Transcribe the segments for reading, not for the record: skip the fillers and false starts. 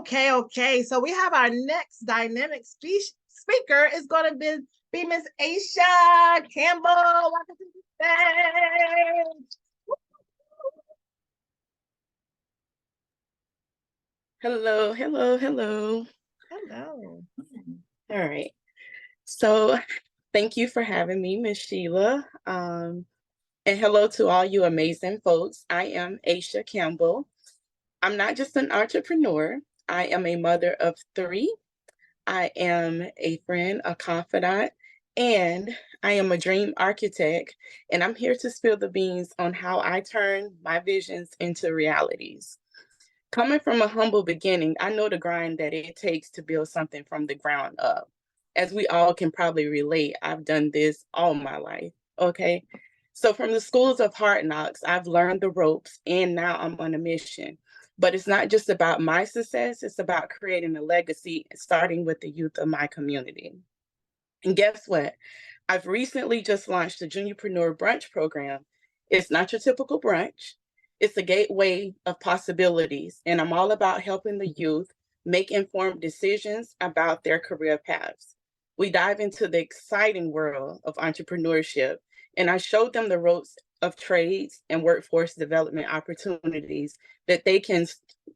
Okay. So we have our next dynamic speaker is going to be Miss Asha Campbell. Welcome to the stage. Hello. Hello. All right. So thank you for having me, Miss Sheila. And hello to all you amazing folks. I am Asha Campbell. I'm not just an entrepreneur. I am a mother of 3. I am a friend, a confidant, and I am a dream architect. And I'm here to spill the beans on how I turn my visions into realities. Coming from a humble beginning, I know the grind that it takes to build something from the ground up. As we all can probably relate, I've done this all my life. Okay. So, from the schools of hard knocks, I've learned the ropes and now I'm on a mission. But it's not just about my success, it's about creating a legacy, starting with the youth of my community. And guess what? I've recently just launched the Juniorpreneur Brunch program. It's not your typical brunch. It's a gateway of possibilities, and I'm all about helping the youth make informed decisions about their career paths. We dive into the exciting world of entrepreneurship, and I showed them the ropes of trades and workforce development opportunities that they can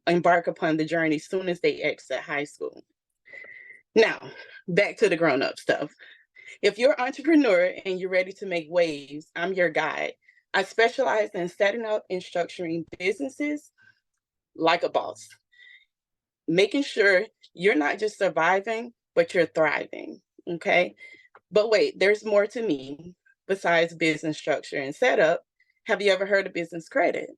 embark upon the journey soon as they exit high school. Now, back to the grown-up stuff. If you're an entrepreneur and you're ready to make waves, I'm your guide. I specialize in setting up and structuring businesses like a boss, making sure you're not just surviving, but you're thriving. Okay. But wait, there's more to me besides business structure and setup. Have you ever heard of business credit?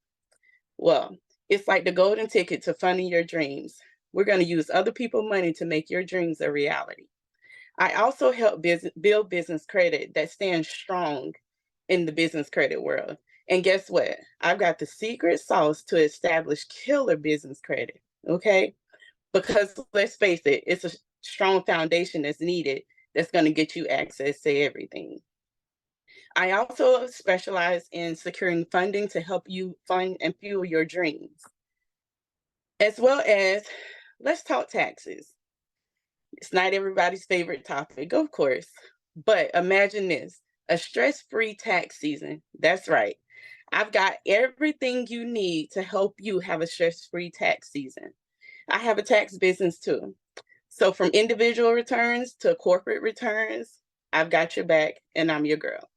Well, it's like the golden ticket to funding your dreams. We're going to use other people's money to make your dreams a reality. I also help build business credit that stands strong in the business credit world. And guess what? I've got the secret sauce to establish killer business credit. Okay. Because let's face it, it's a strong foundation that's needed that's going to get you access to everything. I also specialize in securing funding to help you fund and fuel your dreams, as well as let's talk taxes. It's not everybody's favorite topic, of course, but imagine this, a stress-free tax season. That's right. I've got everything you need to help you have a stress-free tax season. I have a tax business too. So from individual returns to corporate returns, I've got your back and I'm your girl.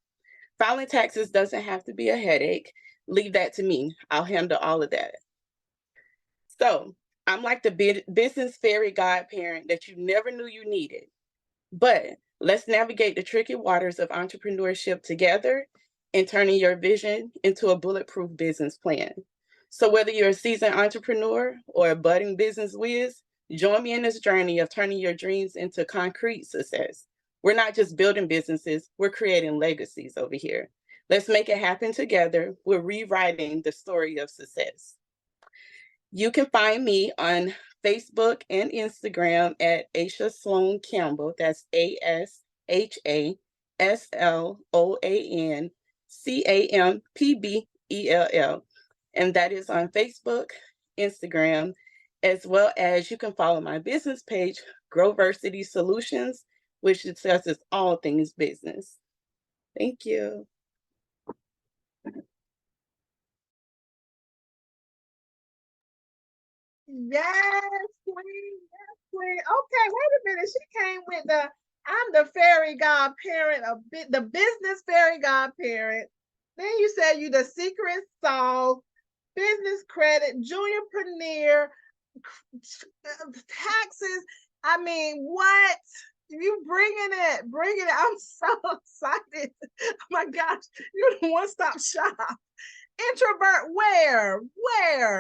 Filing taxes doesn't have to be a headache. Leave that to me. I'll handle all of that. So I'm like the business fairy godparent that you never knew you needed. But let's navigate the tricky waters of entrepreneurship together and turning your vision into a bulletproof business plan. So whether you're a seasoned entrepreneur or a budding business whiz, join me in this journey of turning your dreams into concrete success. We're not just building businesses, we're creating legacies over here. Let's make it happen together. We're rewriting the story of success. You can find me on Facebook and Instagram at Asha Sloan Campbell. That's ASHASLOANCAMPBELL. And that is on Facebook, Instagram, as well as you can follow my business page, Growversity Solutions, which discusses all things business. Thank you. Yes, queen. Yes, queen. Okay, wait a minute. She came with I'm the fairy godparent, the business fairy godparent. Then you said you the secret sauce, business credit, juniorpreneur, taxes. I mean, what? You bringing it. I'm so excited. Oh my gosh, you're the one-stop shop. Introvert, where? Okay.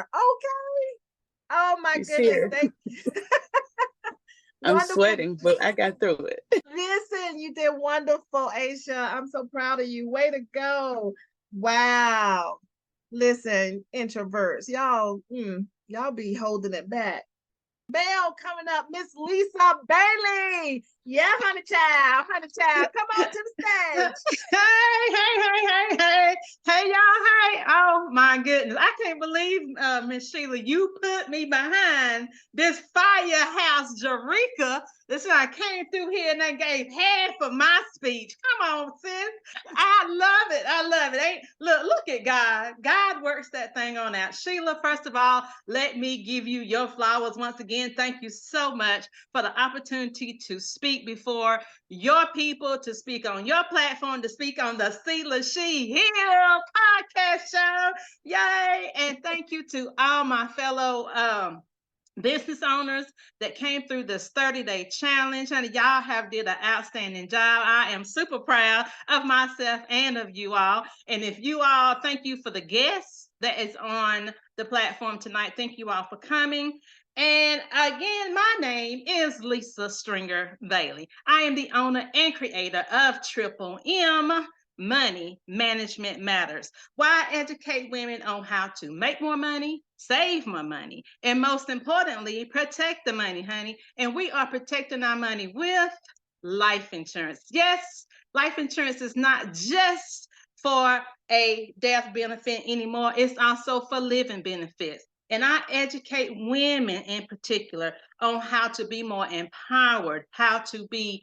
Oh my goodness. Thank you. I'm sweating, but I got through it. Listen, you did wonderful, Asha. I'm so proud of you. Way to go. Wow. Listen, introverts, y'all be holding it back. Bell coming up, Miss Lisa Bailey. Yeah, honey child, come on to the stage. Hey, y'all, hey. Oh my goodness. I can't believe, Miss Sheila, you put me behind this firehouse Jerica. This I came through here and I gave half of my speech. Come on, sis. I love it. I love it. Look at God. God works that thing on out. Sheila, first of all, let me give you your flowers once again. Thank you so much for the opportunity to speak before your people, to speak on your platform, to speak on the Sheila C Hill podcast show. Yay. And thank you to all my fellow business owners that came through this 30-day challenge. Honey, y'all have did an outstanding job. I am super proud of myself and of you all. And if you all, thank you for the guests that is on the platform tonight. Thank you all for coming. And again, my name is Lisa Stringer Bailey. I am the owner and creator of Triple M Money Management Matters. Why educate women on how to make more money, save more money, and most importantly, protect the money, honey. And we are protecting our money with life insurance. Yes, life insurance is not just for a death benefit anymore. It's also for living benefits. And I educate women in particular on how to be more empowered, how to be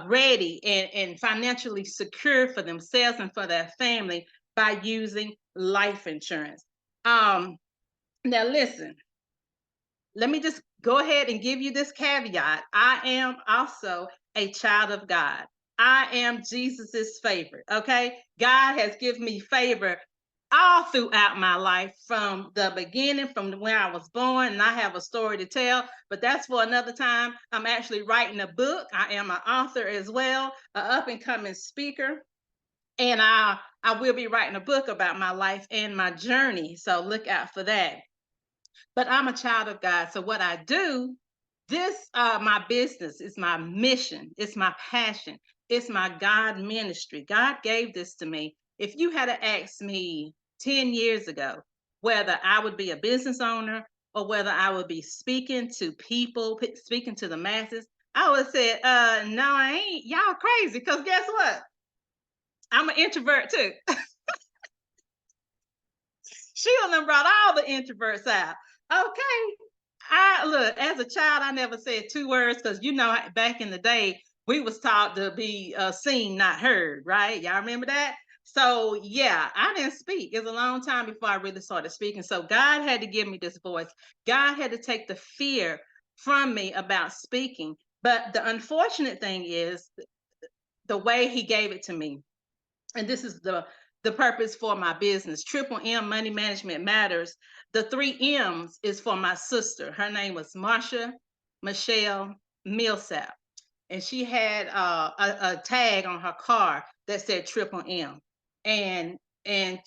ready and financially secure for themselves and for their family by using life insurance. Now, listen, let me just go ahead and give you this caveat. I am also a child of God. I am Jesus's favorite. Okay. God has given me favor all throughout my life, from the beginning, from when I was born, and I have a story to tell, but that's for another time. I'm actually writing a book. I am an author as well, an up-and-coming speaker, and I will be writing a book about my life and my journey, so look out for that. But I'm a child of God, so what I do, this my business is my mission, it's my passion, it's my God ministry. God gave this to me. If you had asked me 10 years ago whether I would be a business owner or whether I would be speaking to people, speaking to the masses, I would have said, no, I ain't. Y'all crazy, because guess what? I'm an introvert too. Sheila done brought all the introverts out. Okay. I look, as a child, I never said two words because back in the day, we was taught to be seen, not heard, right? Y'all remember that? So yeah, I didn't speak. It was a long time before I really started speaking. So God had to give me this voice. God had to take the fear from me about speaking. But the unfortunate thing is the way he gave it to me. And this is the purpose for my business, Triple M Money Management Matters. The 3 M's is for my sister. Her name was Marsha Michelle Millsap. And she had a tag on her car that said Triple M. And in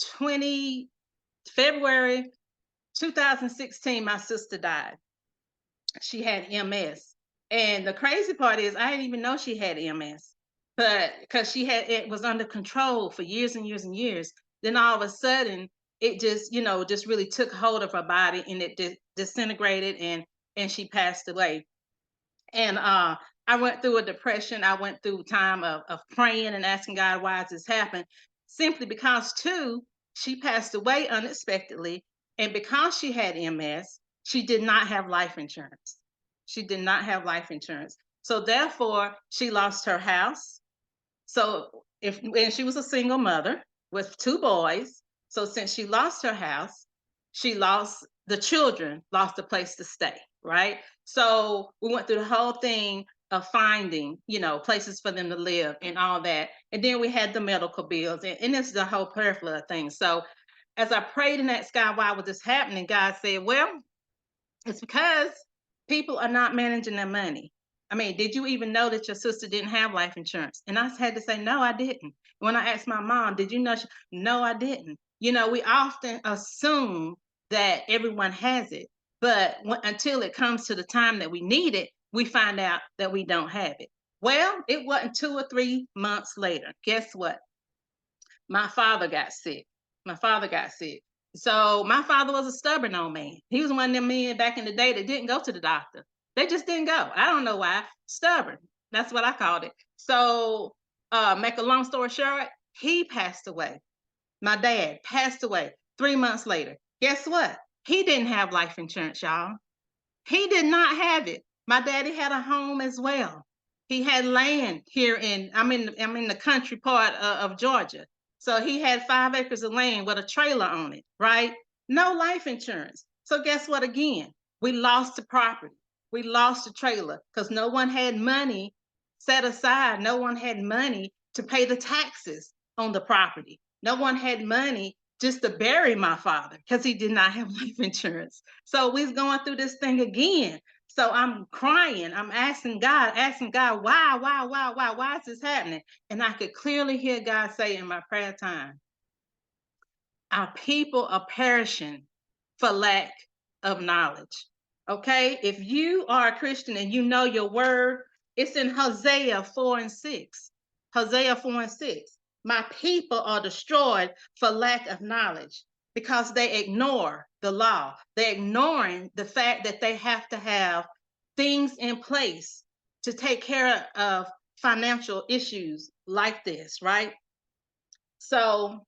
February 2016, my sister died. She had MS. And the crazy part is I didn't even know she had MS, but because it was under control for years and years and years. Then all of a sudden it just, just really took hold of her body, and it disintegrated, and she passed away. And I went through a depression. I went through time of praying and asking God, why has this happened? Simply because, too, she passed away unexpectedly. And because she had MS, she did not have life insurance. She did not have life insurance. So therefore, she lost her house. So and she was a single mother with 2 boys. So since she lost her house, she lost the children, lost a place to stay, right? So we went through the whole thing of finding, places for them to live and all that. And then we had the medical bills, and it's the whole plethora of things. So as I prayed in that sky, why was this happening? God said, well, it's because people are not managing their money. I mean, did you even know that your sister didn't have life insurance? And I had to say, no, I didn't. When I asked my mom, did you know? No, I didn't. We often assume that everyone has it, but until it comes to the time that we need it, we find out that we don't have it. Well, it wasn't 2 or 3 months later. Guess what? My father got sick. So my father was a stubborn old man. He was one of them men back in the day that didn't go to the doctor. They just didn't go. I don't know why. Stubborn. That's what I called it. So make a long story short, he passed away. My dad passed away 3 months later. Guess what? He didn't have life insurance, y'all. He did not have it. My daddy had a home as well. He had land here I'm in the country part of Georgia. So he had 5 acres of land with a trailer on it, right? No life insurance. So guess what again? We lost the property. We lost the trailer because no one had money set aside. No one had money to pay the taxes on the property. No one had money just to bury my father because he did not have life insurance. So we're going through this thing again. So I'm crying. I'm asking God, why is this happening? And I could clearly hear God say in my prayer time, our people are perishing for lack of knowledge. Okay? If you are a Christian and you know your word, it's in Hosea 4:6. Hosea 4:6. My people are destroyed for lack of knowledge because they ignore the law. They're ignoring the fact that they have to have things in place to take care of financial issues like this, right? So,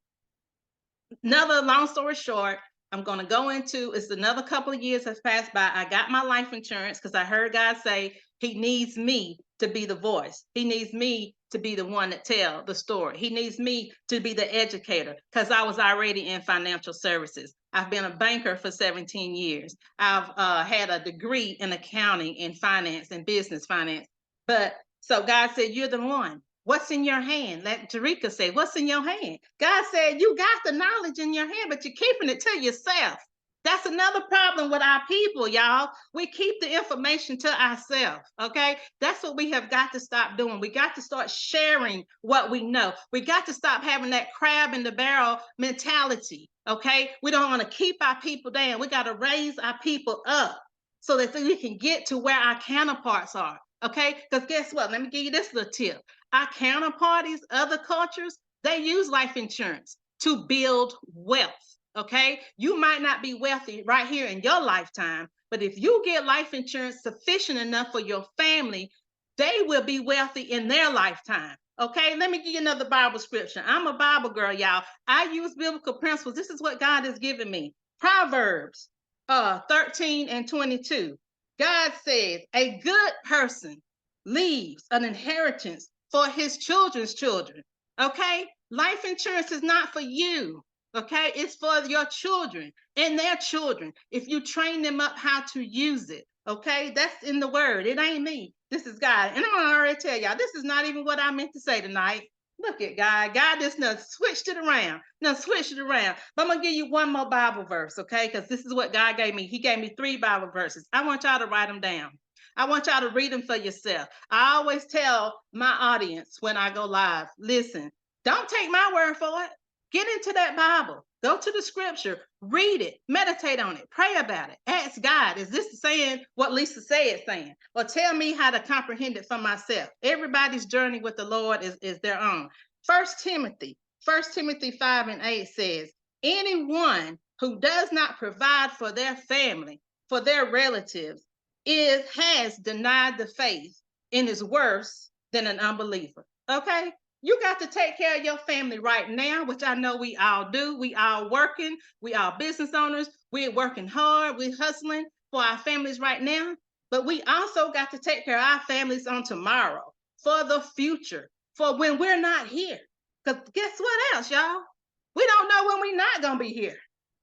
another long story short, I'm going to go into, it's another couple of years has passed by. I got my life insurance because I heard God say he needs me to be the voice. He needs me to be the one that tell the story. He needs me to be the educator because I was already in financial services. I've been a banker for 17 years. I've had a degree in accounting and finance and business finance. But so God said, you're the one. What's in your hand? Let Jerika say, what's in your hand? God said, you got the knowledge in your hand, but you're keeping it to yourself. That's another problem with our people, y'all. We keep the information to ourselves, okay? That's what we have got to stop doing. We got to start sharing what we know. We got to stop having that crab in the barrel mentality, okay? We don't want to keep our people down. We got to raise our people up so that we can get to where our counterparts are, okay? Because guess what? Let me give you this little tip. Our counterparties, other cultures, they use life insurance to build wealth. Okay, you might not be wealthy right here in your lifetime, but if you get life insurance sufficient enough for your family, they will be wealthy in their lifetime. Okay, let me give you another Bible scripture. I'm a Bible girl, y'all. I use biblical principles. This is what God has given me. Proverbs 13:22. God says, a good person leaves an inheritance for his children's children. Okay, life insurance is not for you. Okay, it's for your children and their children. If you train them up how to use it, okay, that's in the word. It ain't me. This is God. And I'm gonna already tell y'all, this is not even what I meant to say tonight. Look at God. God just done switched it around. But I'm gonna give you one more Bible verse, okay? Because this is what God gave me. He gave me 3 Bible verses. I want y'all to write them down. I want y'all to read them for yourself. I always tell my audience when I go live, listen, don't take my word for it. Get into that Bible. Go to the scripture, read it, meditate on it, pray about it. Ask God, is this saying what Lisa said it's saying? Or tell me how to comprehend it for myself. Everybody's journey with the Lord is their own. 1 Timothy 5:8 says, anyone who does not provide for their family, for their relatives, has denied the faith and is worse than an unbeliever. Okay? You got to take care of your family right now, which I know we all do. We all working. We all business owners. We're working hard. We're hustling for our families right now. But we also got to take care of our families on tomorrow, for the future, for when we're not here. Because guess what else, y'all? We don't know when we're not going to be here.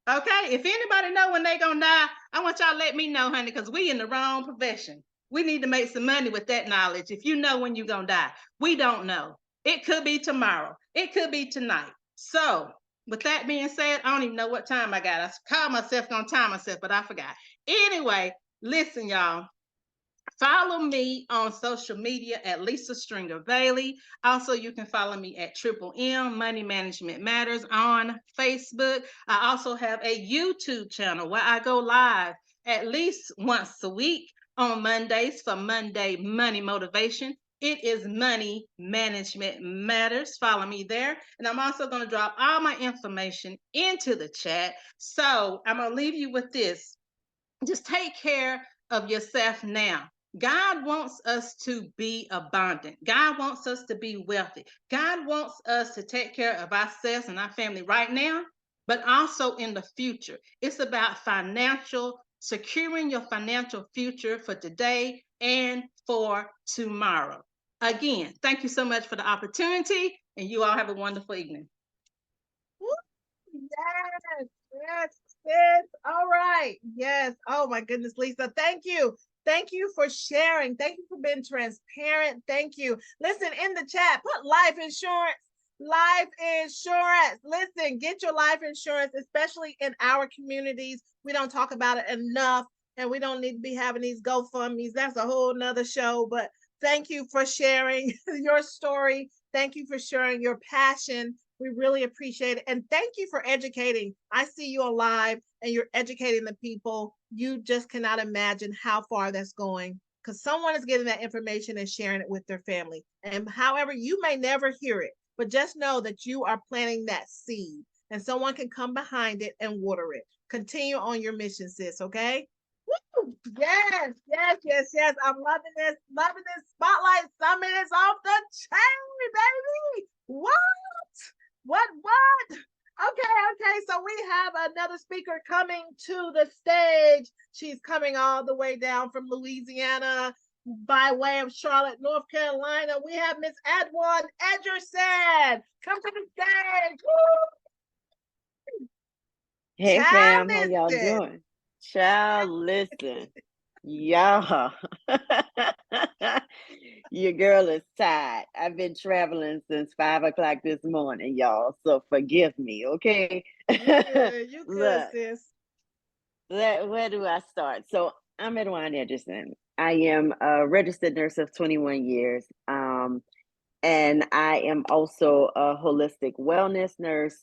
Okay? If anybody know when they're going to die, I want y'all to let me know, honey, because we in the wrong profession. We need to make some money with that knowledge. If you know when you're going to die, we don't know. It could be tomorrow. It could be tonight. So with that being said, I don't even know what time I got. I called myself gonna time myself, but I forgot. Anyway, listen, y'all. Follow me on social media at Lisa Stringer Bailey. Also, you can follow me at Triple M Money Management Matters on Facebook. I also have a YouTube channel where I go live at least once a week on Mondays for Monday Money Motivation. It is Money Management Matters. Follow me there. And I'm also going to drop all my information into the chat. So I'm going to leave you with this. Just take care of yourself now. God wants us to be abundant. God wants us to be wealthy. God wants us to take care of ourselves and our family right now, but also in the future. It's about securing your financial future for today and for tomorrow. Again, thank you so much for the opportunity, and you all have a wonderful evening. Yes, yes, yes. All right. Yes. Oh my goodness, Lisa. Thank you. Thank you for sharing. Thank you for being transparent. Thank you. Listen, in the chat, put life insurance. Life insurance. Listen, get your life insurance, especially in our communities. We don't talk about it enough, and we don't need to be having these GoFundMe's. That's a whole nother show. But thank you for sharing your story. Thank you for sharing your passion. We really appreciate it. And thank you for educating. I see you on live and you're educating the people. You just cannot imagine how far that's going, because someone is getting that information and sharing it with their family. And however, you may never hear it, but just know that you are planting that seed and someone can come behind it and water it. Continue on your mission, sis, okay? Woo! Yes, yes, yes, yes. I'm loving this. Loving this spotlight summit is off the chain, baby. What? What? Okay. So we have another speaker coming to the stage. She's coming all the way down from Louisiana by way of Charlotte, North Carolina. We have Miss Adjuan Edgerson. Come to the stage. Woo! Hey Child, fam, how y'all listen. doing? Child, listen. Y'all. Your girl is tired. I've been traveling since 5 o'clock this morning, y'all. So forgive me, okay? You good, Look, sis. where do I start? So I'm Adjuan Edgerson. I am a registered nurse of 21 years. And I am also a holistic wellness nurse,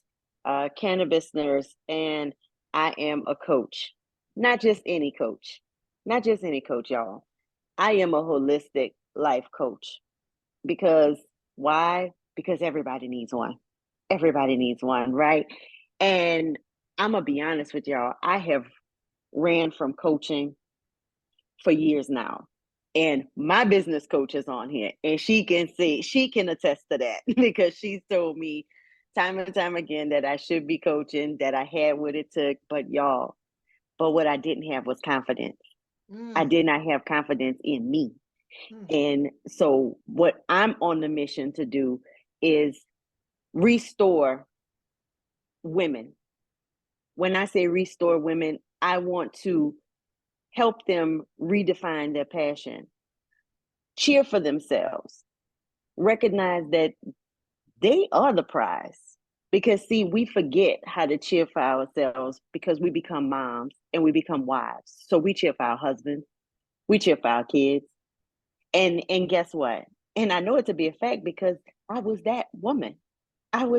cannabis nurse, and I am a coach. Not just any coach. Not just any coach, y'all. I am a holistic life coach. Because why? Because everybody needs one. Everybody needs one, right? And I'm going to be honest with y'all. I have ran from coaching for years now. And my business coach is on here, and she can attest to that because she's told me time and time again that I should be coaching, that I had what it took. But what I didn't have was confidence. I did not have confidence in me. And so what I'm on the mission to do is restore women. When I say restore women, I want to help them redefine their passion, cheer for themselves, recognize that they are the prize. Because see, we forget how to cheer for ourselves because we become moms and we become wives. So we cheer for our husbands, we cheer for our kids. And guess what? And I know it to be a fact because I was that woman. I've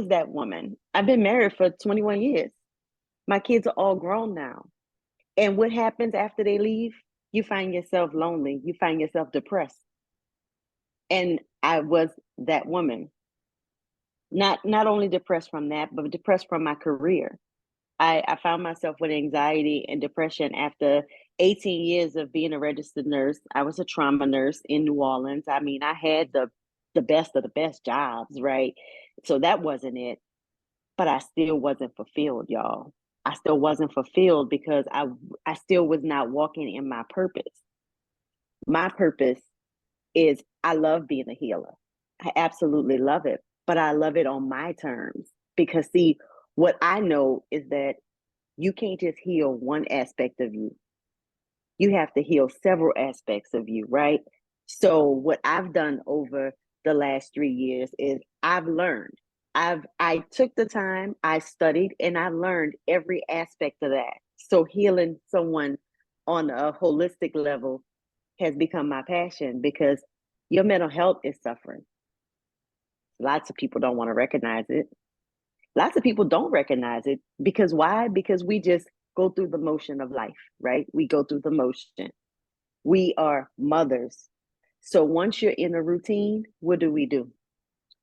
been married for 21 years. My kids are all grown now. And what happens after they leave? You find yourself lonely. You find yourself depressed. And I was that woman. Not only depressed from that, but depressed from my career. I found myself with anxiety and depression after 18 years of being a registered nurse. I was a trauma nurse in New Orleans. I mean, I had the best of the best jobs, right? So that wasn't it. But I still wasn't fulfilled, y'all. I still wasn't fulfilled because I still was not walking in my purpose. My purpose is I love being a healer. I absolutely love it, but I love it on my terms because see, what I know is that you can't just heal one aspect of you. You have to heal several aspects of you, right? So what I've done over the last 3 years is I've learned. I took the time, I studied, and I learned every aspect of that. So healing someone on a holistic level has become my passion because your mental health is suffering. Lots of people don't want to recognize it. Lots of people don't recognize it because why? Because we just go through the motion of life, right? We go through the motion. We are mothers. So once you're in a routine, what do?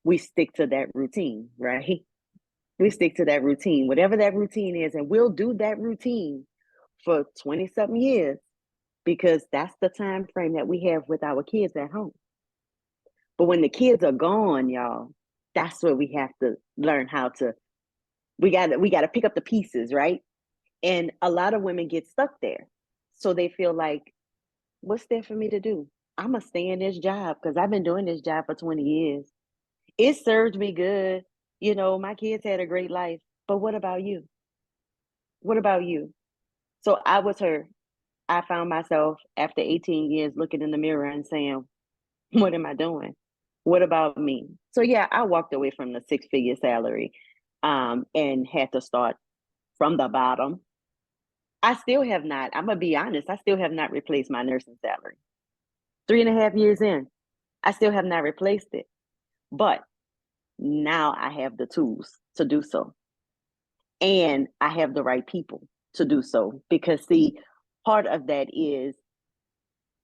We stick to that routine, right? We stick to that routine, whatever that routine is, and we'll do that routine for 20 something years because that's the time frame that we have with our kids at home. But when the kids are gone, y'all, that's where we have to learn how to, we got to pick up the pieces, right? And a lot of women get stuck there. So they feel like, what's there for me to do? I'm going to stay in this job because I've been doing this job for 20 years. It served me good. You know, my kids had a great life. But what about you? What about you? So I was her. I found myself after 18 years looking in the mirror and saying, what am I doing? What about me? So yeah, I walked away from the 6-figure salary and had to start from the bottom. I still have not, I'm going to be honest, I still have not replaced my nursing salary. 3.5 years in, I still have not replaced it. But now I have the tools to do so. And I have the right people to do so. Because see, part of that is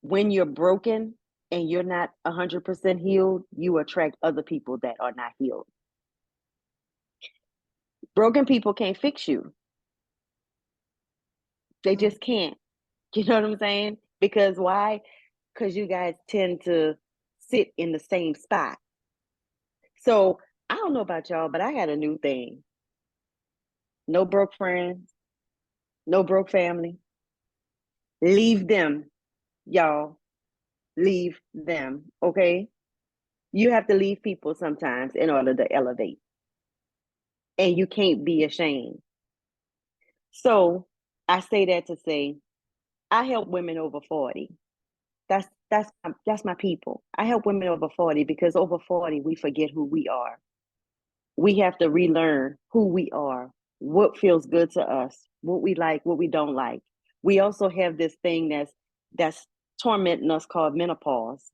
when you're broken and you're not 100% healed, you attract other people that are not healed. Broken people can't fix you. They just can't. You know what I'm saying? Because why? Because you guys tend to sit in the same spot. So I don't know about y'all, but I got a new thing. No broke friends, no broke family. Leave them, y'all. Leave them, okay? You have to leave people sometimes in order to elevate. And you can't be ashamed. So I say that to say, I help women over 40. That's my people. I help women over 40 because over 40, we forget who we are. We have to relearn who we are, what feels good to us, what we like, what we don't like. We also have this thing that's tormenting us called menopause,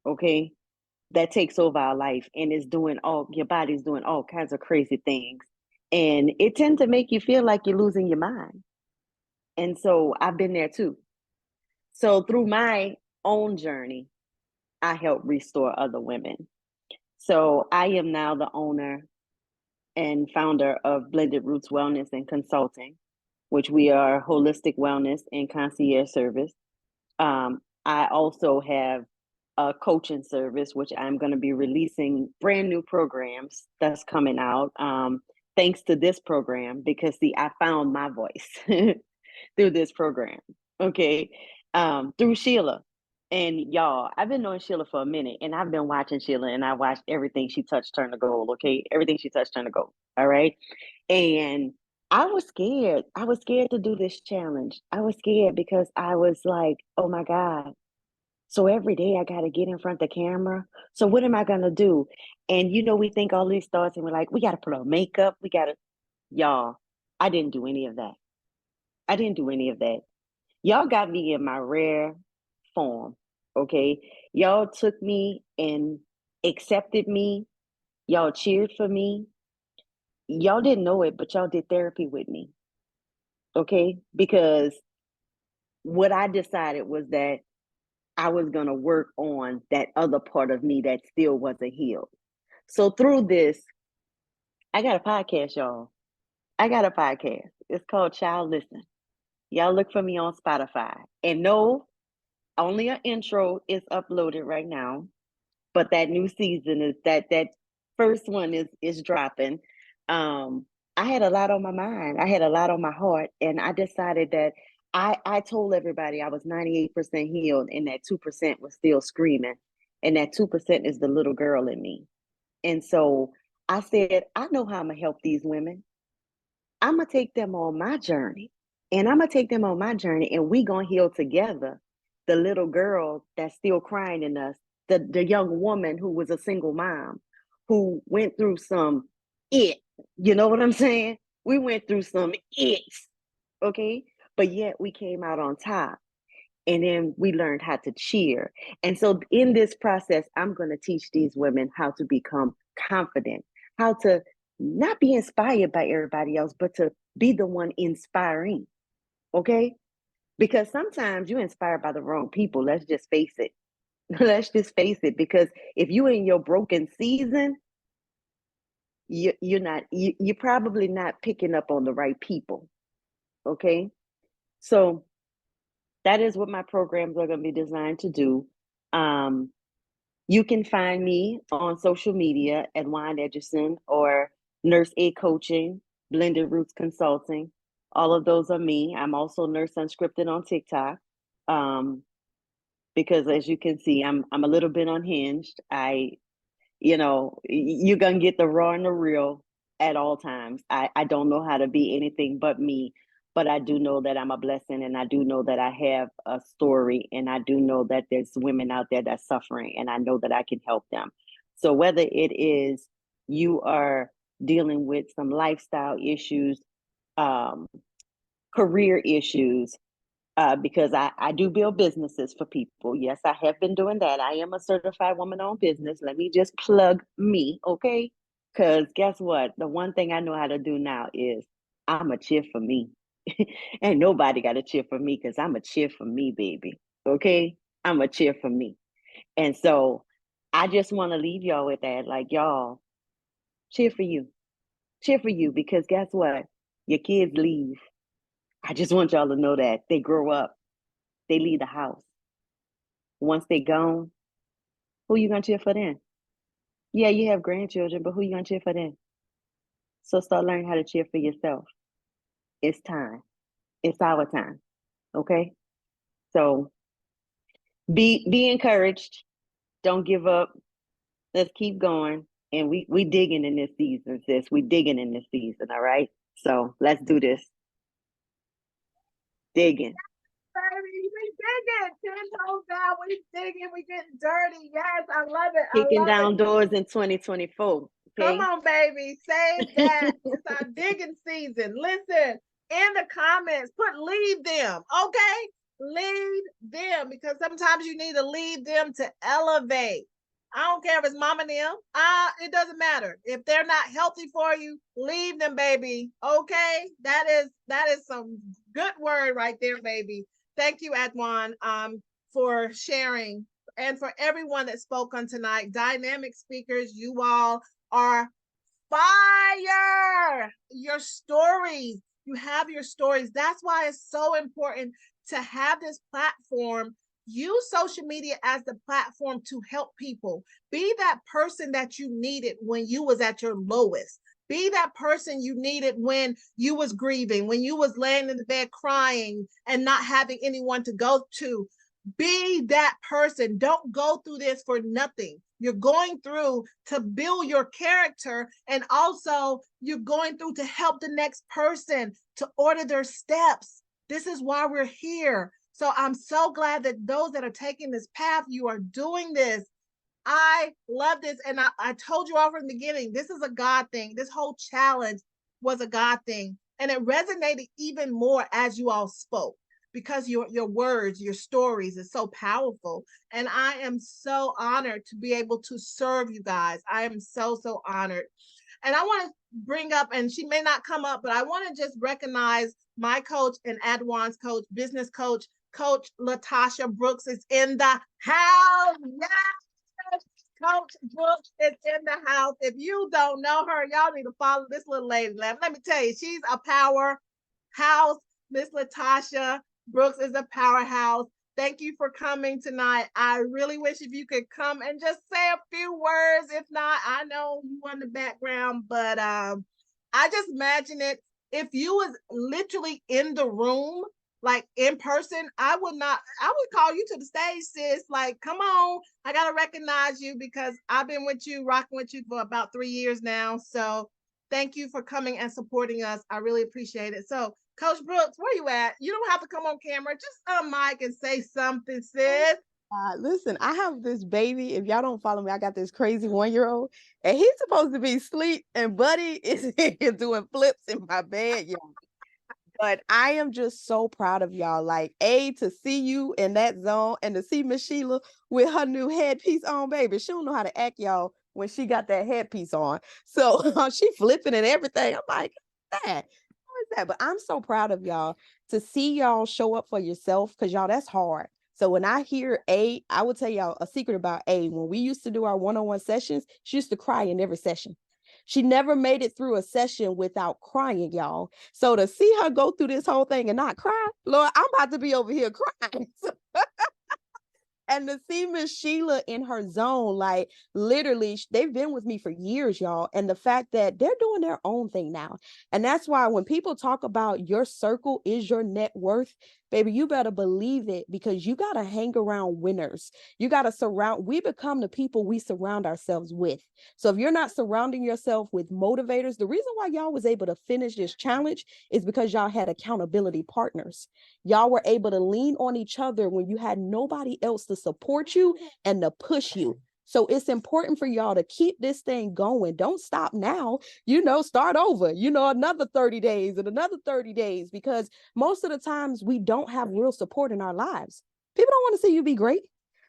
okay? That takes over our life and is doing your body's doing all kinds of crazy things. And it tends to make you feel like you're losing your mind. And so I've been there too. So through my own journey, I help restore other women. So I am now the owner and founder of Blended Roots Wellness and Consulting, which we are holistic wellness and concierge service. I also have a coaching service, which I'm going to be releasing brand new programs that's coming out. Thanks to this program, because see, I found my voice through this program. Okay. Through Sheila. And y'all, I've been knowing Sheila for a minute and I've been watching Sheila and I watched everything she touched turn to gold. Okay. Everything she touched turn to gold. All right. And I was scared. I was scared to do this challenge. I was scared because I was like, oh my God. So every day I got to get in front of the camera. So what am I going to do? And you know, we think all these thoughts and we're like, we got to put on makeup. Y'all, I didn't do any of that. I didn't do any of that. Y'all got me in my rare form. Okay. Y'all took me and accepted me. Y'all cheered for me. Y'all didn't know it, but y'all did therapy with me. Okay. Because what I decided was that I was going to work on that other part of me that still wasn't healed. So through this, I got a podcast, y'all. I got a podcast. It's called Child Listen. Y'all look for me on Spotify. And no, only an intro is uploaded right now, but that new season is that first one is dropping. I had a lot on my mind. I had a lot on my heart, and I decided that I told everybody I was 98% healed, and that 2% was still screaming, and that 2% is the little girl in me. And so I said, I know how I'm gonna help these women. I'm gonna take them on my journey, and I'm gonna take them on my journey, and we gonna heal together. The little girl that's still crying in us, the young woman who was a single mom, who went through some you know what I'm saying? We went through some okay? But yet we came out on top. And then we learned how to cheer. And so in this process, I'm going to teach these women how to become confident, how to not be inspired by everybody else, but to be the one inspiring. Okay? Because sometimes you're inspired by the wrong people. Let's just face it. Let's just face it, because if you in your broken season, you're probably not picking up on the right people. Okay. So that is what my programs are going to be designed to do. You can find me on social media at Adjuan Edgerson or Nurse A Coaching, Blended Roots Consulting. All of those are me. I'm also Nurse Unscripted on TikTok. Because as you can see, I'm a little bit unhinged. You're gonna get the raw and the real at all times. I don't know how to be anything but me, but I do know that I'm a blessing, and I do know that I have a story, and I do know that there's women out there that's suffering, and I know that I can help them. So whether it is you are dealing with some lifestyle issues, career issues, because I do build businesses for people. Yes, I have been doing that. I am a certified woman-owned business. Let me just plug me, okay? Because guess what? The one thing I know how to do now is I'm a cheer for me. Ain't nobody got to cheer for me, because I'm a cheer for me, baby. Okay? I'm a cheer for me. And so I just want to leave y'all with that. Like, y'all, cheer for you. Cheer for you, because guess what? Your kids leave. I just want y'all to know that. They grow up. They leave the house. Once they gone, who you gonna cheer for then? Yeah, you have grandchildren, but who you gonna cheer for then? So start learning how to cheer for yourself. It's time. It's our time. Okay? So be encouraged. Don't give up. Let's keep going. And we digging in this season, sis. We digging in this season, all right? So let's do this. Digging. Baby, we digging. 10 toes down, we digging, we getting dirty. Yes, I love it. Kicking down doors in 2024. Okay? Come on, baby. Save that. It's our digging season. Listen, in the comments, put leave them. Okay? Leave them, because sometimes you need to leave them to elevate. I don't care if it's mama and them. It doesn't matter. If they're not healthy for you, leave them, baby. Okay? That is some good word right there, baby. Thank you, Adjuan, for sharing, and for everyone that spoke on tonight. Dynamic speakers, you all are fire. Your stories, you have your stories. That's why it's so important to have this platform. Use social media as the platform to help people. Be that person that you needed when you was at your lowest. Be that person you needed when you was grieving, when you was laying in the bed crying and not having anyone to go to. Be that person. Don't go through this for nothing. You're going through to build your character, and also you're going through to help the next person to order their steps. This is why we're here. So I'm so glad that those that are taking this path, you are doing this. I love this. And I told you all from the beginning, this is a God thing. This whole challenge was a God thing. And it resonated even more as you all spoke, because your words, your stories is so powerful. And I am so honored to be able to serve you guys. I am so honored. And I want to bring up, and she may not come up, but I want to just recognize my coach and Adjuan's coach, business coach, Coach Latasha Brooks is in the house. Yes, Coach Brooks is in the house. If you don't know her, y'all need to follow this little lady. Let me tell you, she's a powerhouse. Miss Latasha Brooks is a powerhouse. Thank you for coming tonight. I really wish if you could come and just say a few words. If not, I know you in the background, but I just imagine it. If you was literally in the room, like in person, I would call you to the stage, sis. Like, come on, I gotta recognize you, because I've been with you, rocking with you for about 3 years now. So thank you for coming and supporting us. I really appreciate it. So Coach Brooks, where you at? You don't have to come on camera. Just unmic and say something, sis. Listen, I have this baby. If y'all don't follow me, I got this crazy 1-year-old, and he's supposed to be asleep, and Buddy is here doing flips in my bed, y'all. But I am just so proud of y'all. Like, to see you in that zone, and to see Miss Sheila with her new headpiece on, baby. She don't know how to act, y'all, when she got that headpiece on. So she flipping and everything. I'm like, that. How is that? But I'm so proud of y'all to see y'all show up for yourself, because y'all, that's hard. So when I hear A, I will tell y'all a secret about A. When we used to do our one-on-one sessions, she used to cry in every session. She never made it through a session without crying, y'all. So to see her go through this whole thing and not cry, Lord, I'm about to be over here crying. And to see Miss Sheila in her zone, like literally, they've been with me for years, y'all. And the fact that they're doing their own thing now. And that's why when people talk about your circle is your net worth, baby, you better believe it, because you got to hang around winners. You got to we become the people we surround ourselves with. So if you're not surrounding yourself with motivators, the reason why y'all was able to finish this challenge is because y'all had accountability partners. Y'all were able to lean on each other when you had nobody else to support you and to push you. So it's important for y'all to keep this thing going. Don't stop now, start over, another 30 days and another 30 days, because most of the times we don't have real support in our lives. People don't want to see you be great.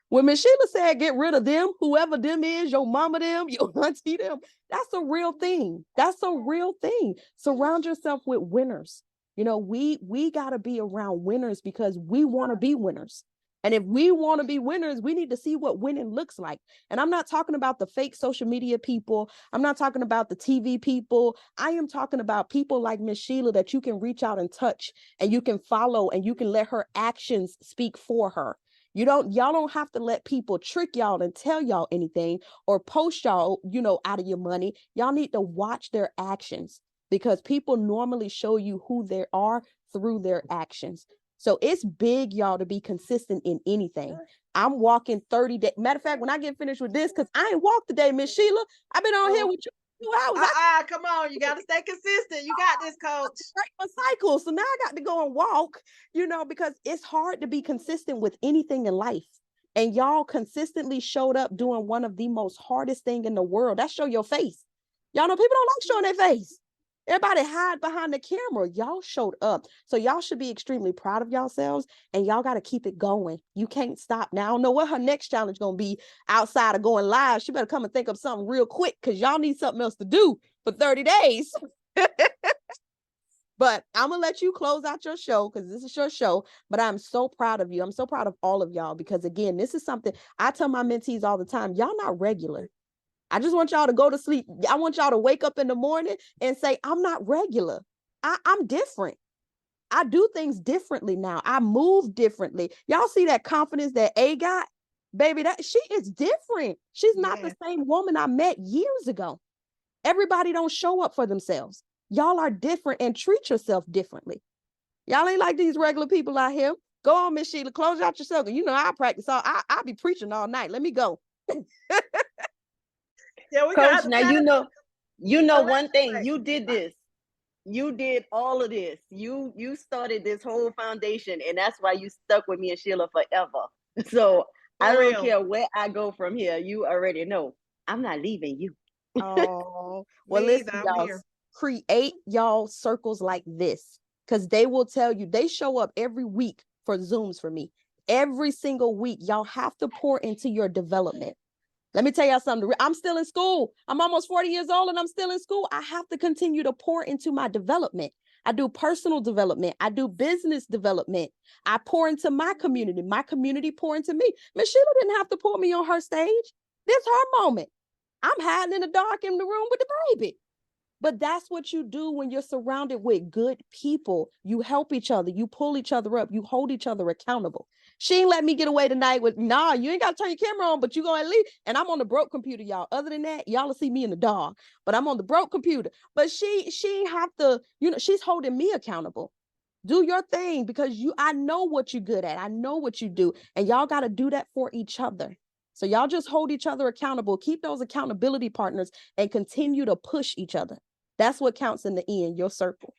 When Miss Sheila said, get rid of them, whoever them is, your mama them, your auntie them, that's a real thing. That's a real thing. Surround yourself with winners. We got to be around winners because we want to be winners. And if we want to be winners, we need to see what winning looks like. And I'm not talking about the fake social media people. I'm not talking about the TV people. I am talking about people like Miss Sheila that you can reach out and touch, and you can follow, and you can let her actions speak for her. Y'all don't have to let people trick y'all and tell y'all anything or post y'all, out of your money. Y'all need to watch their actions, because people normally show you who they are through their actions. So it's big, y'all, to be consistent in anything. I'm walking 30 days. Matter of fact, when I get finished with this, because I ain't walked today, Miss Sheila, I've been on here with you 2 hours. Come on. You got to stay consistent. You got this, coach. Break my cycle. So now I got to go and walk, because it's hard to be consistent with anything in life. And y'all consistently showed up doing one of the most hardest thing in the world. That's show your face. Y'all know people don't like showing their face. Everybody hide behind the camera. Y'all showed up. So y'all should be extremely proud of yourselves, and y'all got to keep it going. You can't stop. Now, I don't know what her next challenge going to be outside of going live. She better come and think of something real quick, because y'all need something else to do for 30 days. But I'm going to let you close out your show, because this is your show. But I'm so proud of you. I'm so proud of all of y'all, because again, this is something I tell my mentees all the time. Y'all not regular. I just want y'all to go to sleep. I want y'all to wake up in the morning and say, I'm not regular. I'm different. I do things differently now. I move differently. Y'all see that confidence that A got? Baby, that she is different. She's not the same woman I met years ago. Everybody don't show up for themselves. Y'all are different, and treat yourself differently. Y'all ain't like these regular people out here. Go on, Miss Sheila, close out your circle. I practice I'll be preaching all night. Let me go. Yeah, we Coach, got now one thing. You did this. You did all of this. You started this whole foundation, and that's why you stuck with me and Sheila forever. So I don't care where I go from here. You already know I'm not leaving you. Oh, well, listen, y'all, create y'all circles like this, because they will tell you. They show up every week for Zooms for me. Every single week, y'all have to pour into your development. Let me tell y'all something. I'm still in school. I'm almost 40 years old and I'm still in school. I have to continue to pour into my development. I do personal development. I do business development. I pour into my community. My community pour into me. Miss Sheila didn't have to pour me on her stage. This her moment. I'm hiding in the dark in the room with the baby. But that's what you do when you're surrounded with good people. You help each other. You pull each other up. You hold each other accountable. She ain't let me get away tonight with, nah, you ain't got to turn your camera on, but you go at least. And I'm on the broke computer, y'all. Other than that, y'all will see me in the dark. But I'm on the broke computer. But she have to, she's holding me accountable. Do your thing, because I know what you're good at. I know what you do. And y'all got to do that for each other. So y'all just hold each other accountable. Keep those accountability partners and continue to push each other. That's what counts in the end, your circle.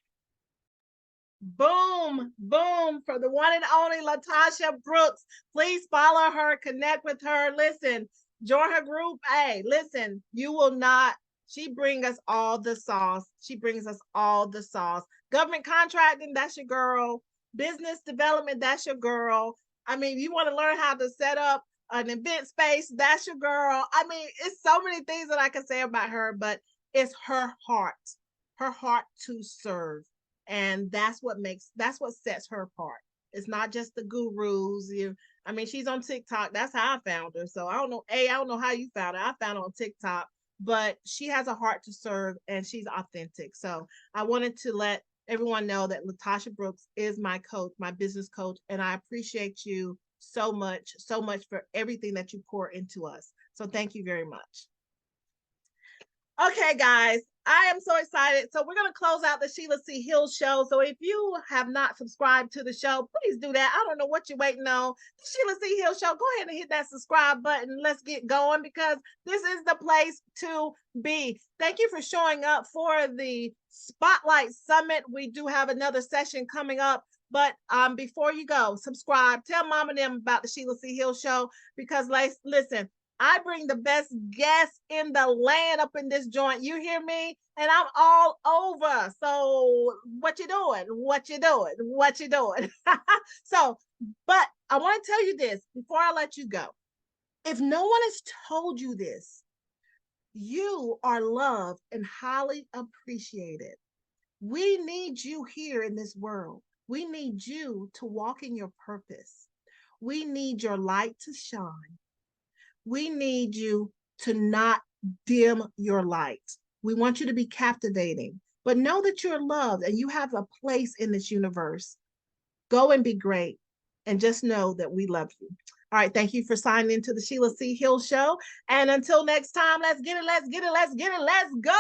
Boom, boom, for the one and only LaTasha Brooks. Please follow her, connect with her. Listen, join her group. Hey, listen, you will not. She brings us all the sauce. She brings us all the sauce. Government contracting, that's your girl. Business development, that's your girl. I mean, you want to learn how to set up an event space, that's your girl. I mean, it's so many things that I can say about her, but it's her heart to serve. And that's what sets her apart. It's not just the gurus. I mean, she's on TikTok. That's how I found her. So I don't know. I don't know how you found her. I found her on TikTok, but she has a heart to serve and she's authentic. So I wanted to let everyone know that Latasha Brooks is my coach, my business coach, and I appreciate you so much for everything that you pour into us. So thank you very much. Okay, guys, I am so excited. So we're going to close out the Sheila C Hill show. So if you have not subscribed to the show, please do that. I don't know what you're waiting on. The Sheila C Hill show, go ahead and hit that subscribe button. Let's get going because this is the place to be. Thank you for showing up for the Spotlight Summit. We do have another session coming up. But before you go, subscribe. Tell mom and them about the Sheila C Hill show because, listen, I bring the best guests in the land up in this joint. You hear me? And I'm all over. So what you doing? What you doing? What you doing? So, but I want to tell you this before I let you go. If no one has told you this, you are loved and highly appreciated. We need you here in this world. We need you to walk in your purpose. We need your light to shine. We need you to not dim your light. We want you to be captivating, but know that you're loved and you have a place in this universe. Go and be great and just know that we love you. All right. Thank you for signing into the Sheila C Hill show. And until next time, let's get it. Let's get it. Let's get it. Let's go.